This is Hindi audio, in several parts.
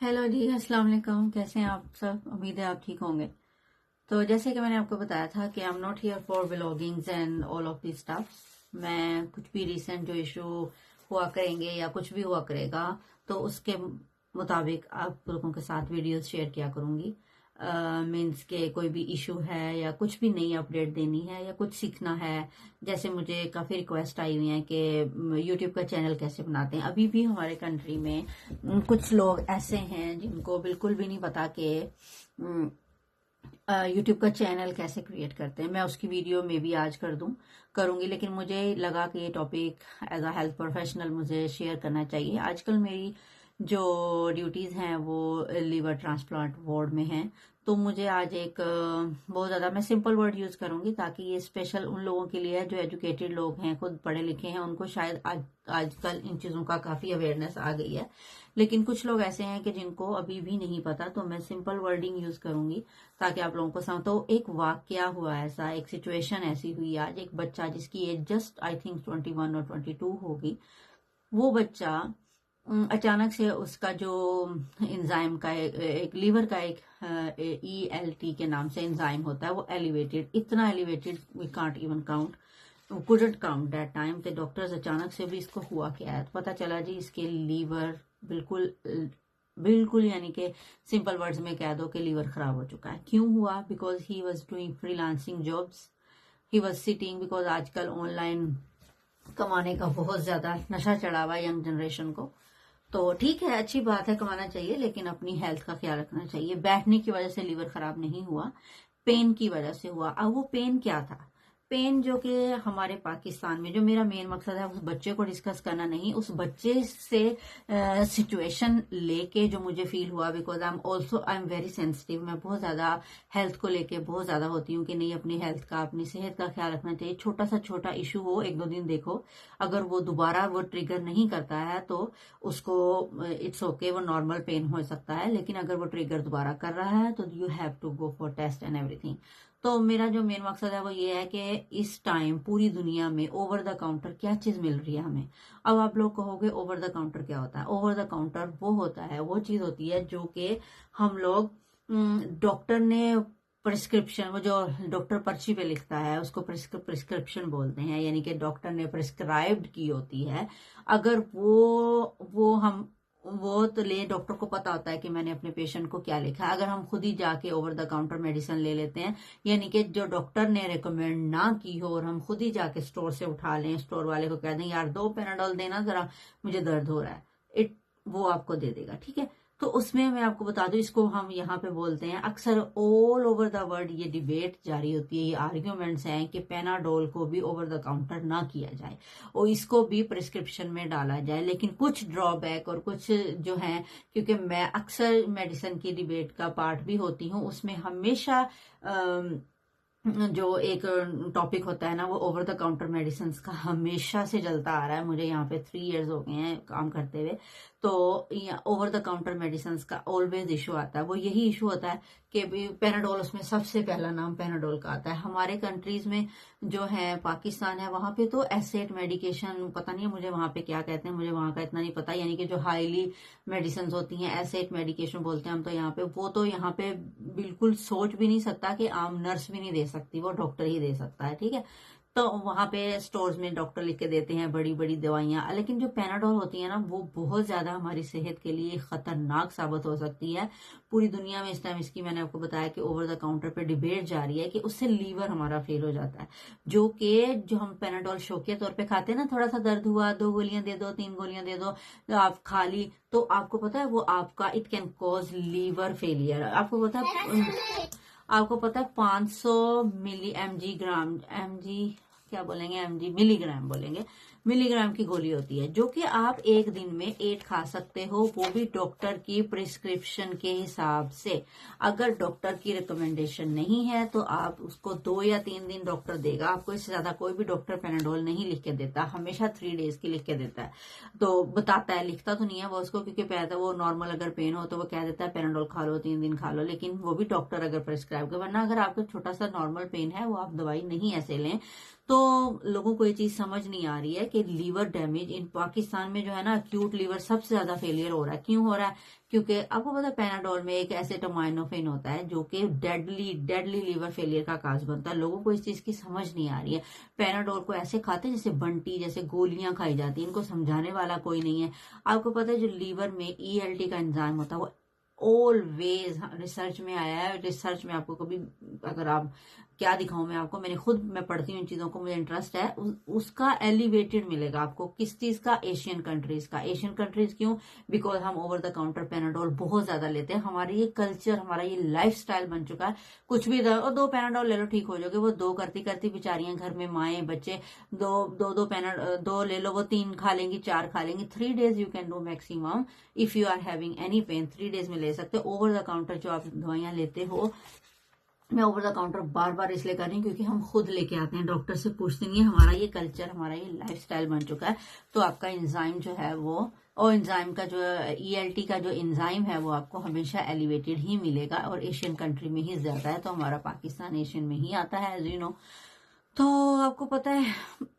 हेलो जी, अस्सलाम वालेकुम। कैसे हैं आप सब? उम्मीद है आप ठीक होंगे। तो जैसे कि मैंने आपको बताया था कि I am not here for vloggings and all of this stuff. मैं कुछ भी रिसेंट जो इशू हुआ करेंगे या कुछ भी हुआ करेगा तो उसके मुताबिक आप लोगों के साथ वीडियोस शेयर किया करूंगी। मीन्स के कोई भी इशू है या कुछ भी नई अपडेट देनी है या कुछ सीखना है। जैसे मुझे काफी रिक्वेस्ट आई हुई है कि यूट्यूब का चैनल कैसे बनाते हैं। अभी भी हमारे कंट्री में कुछ लोग ऐसे हैं जिनको बिल्कुल भी नहीं पता कि यूट्यूब का चैनल कैसे क्रिएट करते हैं। मैं उसकी वीडियो में भी आज करूंगी, लेकिन मुझे लगा कि ये topic as a health professional मुझे शेयर करना चाहिए। आजकल मेरी जो ड्यूटीज हैं वो लीवर ट्रांसप्लांट वार्ड में हैं, तो मुझे आज एक बहुत ज्यादा मैं सिंपल वर्ड यूज करूंगी ताकि ये स्पेशल उन लोगों के लिए है जो एजुकेटेड लोग हैं, खुद पढ़े लिखे हैं। उनको शायद आजकल इन चीजों का काफी अवेयरनेस आ गई है, लेकिन कुछ लोग ऐसे हैं कि जिनको अभी भी नहीं पता। तो मैं सिंपल वर्डिंग यूज करूंगी ताकि आप लोगों को समझ। तो एक वाकया हुआ ऐसा, एक सिचुएशन ऐसी हुई आज। एक बच्चा जिसकी एज जस्ट आई थिंक 21 और 22 होगी, वो बच्चा अचानक से उसका जो एंजाइम का एक लीवर का एक ELT के नाम से एंजाइम होता है वो एलिवेटेड, इतना elevated we can't even count, couldn't count that time. तो डॉक्टर्स अचानक से भी इसको हुआ क्या है, तो पता चला जी इसके लीवर बिल्कुल बिल्कुल यानी कि सिंपल वर्ड्स में कह दो कि लीवर खराब हो चुका है। क्यों हुआ? Because he was doing freelancing jobs, he was sitting. Because आजकल ऑनलाइन कमाने का बहुत ज्यादा नशा चढ़ा हुआ यंग जनरेशन को। तो ठीक है, अच्छी बात है, कमाना चाहिए, लेकिन अपनी हेल्थ का ख्याल रखना चाहिए। बैठने की वजह से लीवर खराब नहीं हुआ, पेन की वजह से हुआ। अब वो पेन क्या था? पेन जो कि हमारे पाकिस्तान में, जो मेरा मेन मकसद है उस बच्चे को डिस्कस करना नहीं, उस बच्चे से सिचुएशन लेके जो मुझे फील हुआ। Because I am very sensitive. मैं बहुत ज्यादा हेल्थ को लेके बहुत ज्यादा होती हूँ कि नहीं, अपनी हेल्थ का, अपनी सेहत का ख्याल रखना चाहिए। छोटा सा छोटा इशू हो, एक दो दिन देखो, अगर वो दोबारा वो ट्रिगर नहीं करता है तो उसको इट्स ओके, वो नॉर्मल पेन हो सकता है। लेकिन अगर वो ट्रिगर दोबारा कर रहा है तो you have to go for test and everything. तो मेरा जो मेन मकसद है वो ये है कि इस टाइम पूरी दुनिया में ओवर द काउंटर क्या चीज मिल रही है हमें। अब आप लोग कहोगे ओवर द काउंटर क्या होता है? ओवर द काउंटर वो होता है, वो चीज होती है जो कि हम लोग डॉक्टर ने प्रिस्क्रिप्शन, वो जो डॉक्टर पर्ची पे लिखता है उसको प्रिस्क्रिप्शन बोलते हैं, यानी कि डॉक्टर ने प्रिस्क्राइब्ड की होती है। अगर वो हम वो तो ले, डॉक्टर को पता होता है कि मैंने अपने पेशेंट को क्या लिखा है। अगर हम खुद ही जाके ओवर द काउंटर मेडिसिन ले लेते हैं, यानी कि जो डॉक्टर ने रिकमेंड ना की हो, और हम खुद ही जाके स्टोर से उठा लें, स्टोर वाले को कह दें यार 2 पैनाडोल देना जरा, मुझे दर्द हो रहा है, वो आपको दे देगा, ठीक है। तो उसमें मैं आपको बता दूं, इसको हम यहाँ पे बोलते हैं, अक्सर ऑल ओवर द वर्ल्ड ये डिबेट जारी होती है, ये आर्ग्यूमेंट्स हैं कि पेनाडोल को भी ओवर द काउंटर ना किया जाए और इसको भी प्रिस्क्रिप्शन में डाला जाए। लेकिन कुछ ड्रॉबैक और कुछ जो है, क्योंकि मैं अक्सर मेडिसिन की डिबेट का पार्ट भी होती हूँ, उसमें हमेशा जो एक टॉपिक होता है ना, वो ओवर द काउंटर मेडिसिन का हमेशा से चलता आ रहा है। मुझे यहाँ पे 3 इयर्स हो गए हैं काम करते हुए। तो ओवर द काउंटर मेडिसिन का ऑलवेज इशू आता है, वो यही इशू होता है कि पेनाडोल, उसमें सबसे पहला नाम पेनाडोल का आता है। हमारे कंट्रीज में जो है, पाकिस्तान है, वहां पे तो एसेट मेडिकेशन, पता नहीं है मुझे वहां पे क्या कहते हैं, मुझे वहां का इतना नहीं पता। यानी कि जो हाईली मेडिसिन होती हैं, एसेट मेडिकेशन बोलते हैं हम तो यहाँ पे, वो तो यहाँ पे बिल्कुल सोच भी नहीं सकता कि आम नर्स भी नहीं दे सकती, वो डॉक्टर ही दे सकता है, ठीक है। तो वहां पे स्टोर्स में डॉक्टर लिख के देते हैं बड़ी बड़ी दवाइयां। लेकिन जो पेनाडोल होती है ना, वो बहुत ज्यादा हमारी सेहत के लिए खतरनाक साबित हो सकती है। पूरी दुनिया में इस टाइम इसकी, मैंने आपको बताया कि ओवर द काउंटर पे डिबेट जारी है कि उससे लीवर हमारा फेल हो जाता है। जो हम पेनाडोल शौकिया तौर पे खाते हैं ना, थोड़ा सा दर्द हुआ 2 गोलियां दे दो, 3 गोलियां दे दो, तो आप खा ली, तो आपको पता है वो आपका it can cause liver failure. आपको पता है 500 मिली एमजी क्या बोलेंगे, एमजी मिलीग्राम बोलेंगे, मिलीग्राम की गोली होती है, जो कि आप एक दिन में 8 खा सकते हो, वो भी डॉक्टर की प्रिस्क्रिप्शन के हिसाब से। अगर डॉक्टर की रिकमेंडेशन नहीं है तो आप उसको 2 या 3 दिन डॉक्टर देगा आपको, इससे ज्यादा कोई भी डॉक्टर पेनाडोल नहीं लिख के देता, हमेशा 3 डेज की लिख के देता है। तो बताता है, लिखता तो नहीं है वो उसको, क्योंकि पैदा वो नॉर्मल अगर पेन हो तो वो कह देता है पेनाडोल खा लो, 3 दिन खा लो, लेकिन वो भी डॉक्टर अगर प्रिस्क्राइब करे। वरना अगर आपको छोटा सा नॉर्मल पेन है, वो आप दवाई नहीं ऐसे लें। तो लोगों को ये चीज समझ नहीं आ रही है कि लीवर डैमेज इन पाकिस्तान में जो है ना, अक्यूट लीवर सबसे ज्यादा फेलियर हो रहा है। क्यों हो रहा है? क्योंकि आपको पता है पैनाडोल में एक एसिटामिनोफेन होता है जो कि डेडली लीवर फेलियर का काज बनता है। लोगों को इस चीज की समझ नहीं आ रही है। पैनाडोल को ऐसे खाते हैं जैसे बंटी, जैसे गोलियां खाई जाती है। इनको समझाने वाला कोई नहीं है। आपको पता है जो लीवर में ईएलटी का एंजाइम होता है वो ऑलवेज रिसर्च में आया है। रिसर्च में आपको कभी, अगर आप क्या दिखाऊं मैं आपको, मैं पढ़ती हूँ इन चीजों को, मुझे इंटरेस्ट है। उसका एलिवेटेड मिलेगा आपको। किस चीज का? एशियन कंट्रीज का। एशियन कंट्रीज क्यों? बिकॉज हम ओवर द काउंटर पैनाडोल बहुत ज्यादा लेते हैं। हमारा ये कल्चर, हमारा ये लाइफ स्टाइल बन चुका है। कुछ भी और 2 पैनाडोल ले लो ठीक हो जाओगे। वो 2 करती करती बेचारियां घर में माएँ बच्चे दो ले लो, वो 3 खा लेंगी, 4 खा लेंगी। 3 days you can do maximum if you are having any pain. 3 days में ले सकते हो। ओवर द काउंटर जो आप दवाइयां लेते हो, मैं ओवर द काउंटर बार बार इसलिए कर रही हूँ क्योंकि हम खुद लेके आते हैं, डॉक्टर से पूछते नहीं है। हमारा ये कल्चर, हमारा ये लाइफस्टाइल बन चुका है। तो आपका एंजाइम जो है वो, और एंजाइम का जो ईएलटी का जो एंजाइम है वो आपको हमेशा एलिवेटेड ही मिलेगा, और एशियन कंट्री में ही ज्यादा है। तो हमारा पाकिस्तान एशियन में ही आता है, एज यू नो। तो आपको पता है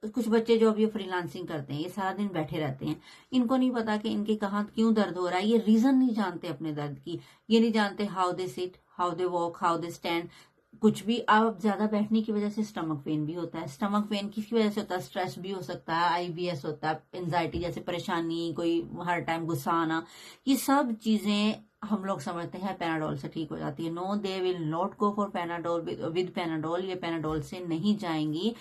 कुछ बच्चे जो अभी फ्रीलांसिंग करते हैं, ये सारा दिन बैठे रहते हैं। इनको नहीं पता कि इनके कहाँ क्यों दर्द हो रहा है। ये रीजन नहीं जानते अपने दर्द की। ये नहीं जानते how they sit, how they walk, how they stand. कुछ भी आप ज्यादा बैठने की वजह से स्टमक पेन भी होता है। स्टमक पेन किसकी वजह से होता है? स्ट्रेस भी हो सकता है, आईबीएस होता है, एंजाइटी जैसे परेशानी, कोई हर टाइम गुस्सा आना। ये सब चीजें हम लोग समझते हैं पैनाडोल से ठीक हो जाती है। No, they will not go for Panadol with Panadol. ये पैनाडोल से नहीं जाएंगी।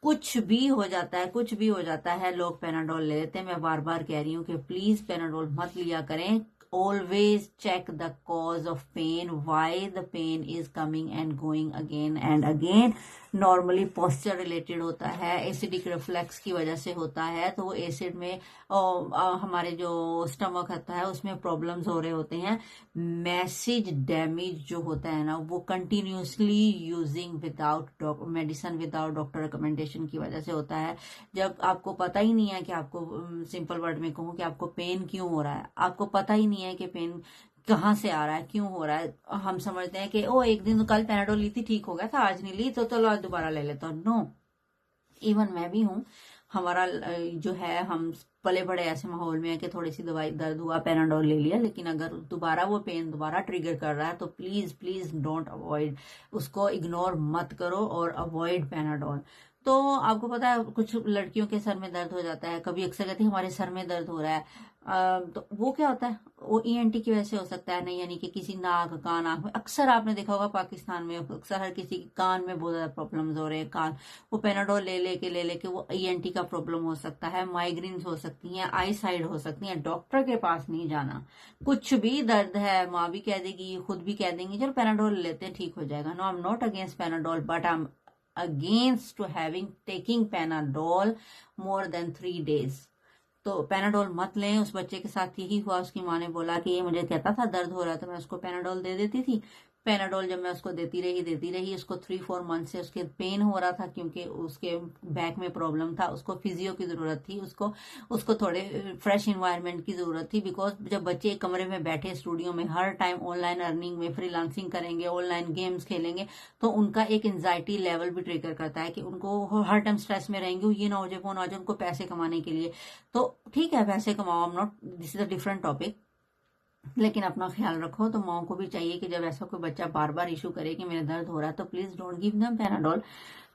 कुछ भी हो जाता है, कुछ भी हो जाता है, लोग पैनाडोल ले लेते हैं। मैं बार बार कह रही हूँ कि प्लीज पैनाडोल मत लिया करें। Always check the cause of pain, why the pain is coming and going again and again. Normally posture related होता है, एसिडिक रिफ्लेक्स की वजह से होता है। तो वो एसिड में हमारे जो स्टमक होता है उसमें प्रॉब्लम्स हो रहे होते हैं। मैसेज डैमेज जो होता है ना, वो continuously using without medicine, without doctor recommendation की वजह से होता है। जब आपको पता ही नहीं है कि आपको, सिंपल वर्ड में कहूँ कि आपको पेन क्यों हो रहा है, आपको पता ही नहीं है कि पेन कहाँ से आ रहा है, क्यों हो रहा है। हम समझते हैं कि ओ एक दिन कल पैनाडोल ली थी ठीक हो गया था, आज नहीं ली तो चलो आज दोबारा ले लेता हूँ। नो, इवन मैं भी हूँ। हमारा जो है, हम पले बड़े ऐसे माहौल में है कि थोड़ी सी दवाई दर्द हुआ, पैनाडोल ले लिया। लेकिन अगर दोबारा वो पेन दोबारा ट्रिगर कर रहा है तो प्लीज प्लीज डोंट अवॉइड, उसको इग्नोर मत करो और अवॉइड पैनाडोल। तो आपको पता है कुछ लड़कियों के सर में दर्द हो जाता है, कभी अक्सर कहती है हमारे सर में दर्द हो रहा है। तो वो क्या होता है? वो ईएनटी की वजह से हो सकता है, नहीं यानी कि किसी नाक, कान, आंख में। अक्सर आपने देखा होगा पाकिस्तान में अक्सर हर किसी के कान में बहुत ज्यादा प्रॉब्लम्स हो रहे हैं। कान, वो पैनाडोल ले लेके वो ईएनटी का प्रॉब्लम हो सकता है, माइग्रेन्स हो सकती हैं, आई साइड हो सकती हैं। डॉक्टर के पास नहीं जाना। कुछ भी दर्द है, माँ भी कह देगी, खुद भी कह देंगी चलो पैनाडोल लेते हैं ठीक हो जाएगा। No, I am not against Panadol, but I am against to taking Panadol more than 3 days। तो पैनाडोल मत लें। उस बच्चे के साथ यही हुआ, उसकी माँ ने बोला कि ये मुझे कहता था दर्द हो रहा है तो मैं उसको पैनाडोल दे देती थी। पैनाडोल जब मैं उसको देती रही, उसको 3-4 मंथ से उसके पेन हो रहा था क्योंकि उसके बैक में प्रॉब्लम था। उसको फिजियो की जरूरत थी, उसको थोड़े फ्रेश इन्वायरमेंट की जरूरत थी। बिकॉज जब बच्चे एक कमरे में बैठे स्टूडियो में हर टाइम ऑनलाइन अर्निंग में फ्रीलांसिंग करेंगे, ऑनलाइन गेम्स खेलेंगे, तो उनका एक एंजाइटी लेवल भी ट्रिगर करता है कि उनको हर टाइम स्ट्रेस में रहेंगे, ये ना हो जाए वो ना हो जाए, उनको पैसे कमाने के लिए। तो ठीक है पैसे कमाओ, आई am not, this is a different topic, लेकिन अपना ख्याल रखो। तो माओ को भी चाहिए कि जब ऐसा कोई बच्चा बार बार इशू करे कि मेरा दर्द हो रहा है तो please don't give them Panadol.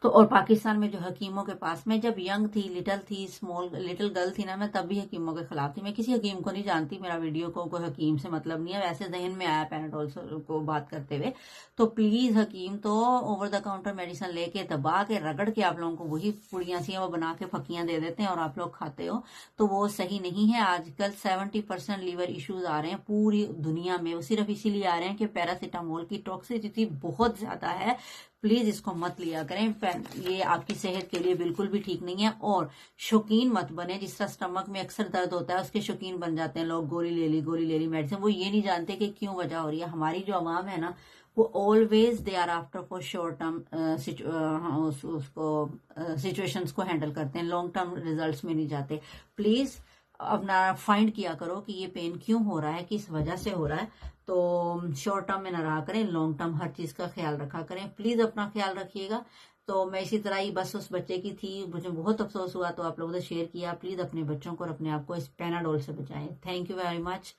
तो और पाकिस्तान में जो हकीमों के पास, मैं जब यंग थी, लिटिल गर्ल थी ना, मैं तब भी हकीमों के खिलाफ थी। मैं किसी हकीम को नहीं जानती, मेरा वीडियो को कोई हकीम से मतलब नहीं है, वैसे जहन में आया पैनाडोल को बात करते हुए। तो प्लीज हकीम तो ओवर द काउंटर मेडिसिन लेके दबा के रगड़ के आप लोगों को वही पुड़ियां सी वो बना के फकियां दे देते हैं और आप लोग खाते हो। तो वो सही नहीं है। आजकल 70% लीवर इश्यूज आ रहे हैं पूरी दुनिया में। वो सिर्फ इसीलिए आ रहे हैं कि पैरासीटामोल की टॉक्सिसिटी बहुत ज्यादा है। प्लीज इसको मत लिया करें, ये आपकी सेहत के लिए बिल्कुल भी ठीक नहीं है। और शौकीन मत बने, जिस तरह स्टमक में अक्सर दर्द होता है उसके शौकीन बन जाते हैं लोग, गोली ले ली मेडिसिन। वो ये नहीं जानते कि क्यों वजह हो रही है। हमारी जो अवाम है ना, वो always they are after for short term situations को हैंडल करते हैं, लॉन्ग टर्म रिजल्ट्स में नहीं जाते। प्लीज अपना फाइंड किया करो कि ये पेन क्यों हो रहा है, किस वजह से हो रहा है। तो शॉर्ट टर्म में ना रहा करें, लॉन्ग टर्म हर चीज का ख्याल रखा करें। प्लीज अपना ख्याल रखिएगा। तो मैं इसी तरह ही बस उस बच्चे की थी, मुझे बहुत अफसोस हुआ तो आप लोगों से शेयर किया। प्लीज अपने बच्चों को और अपने आप को इस पेनाडोल से बचाएं। Thank you very much.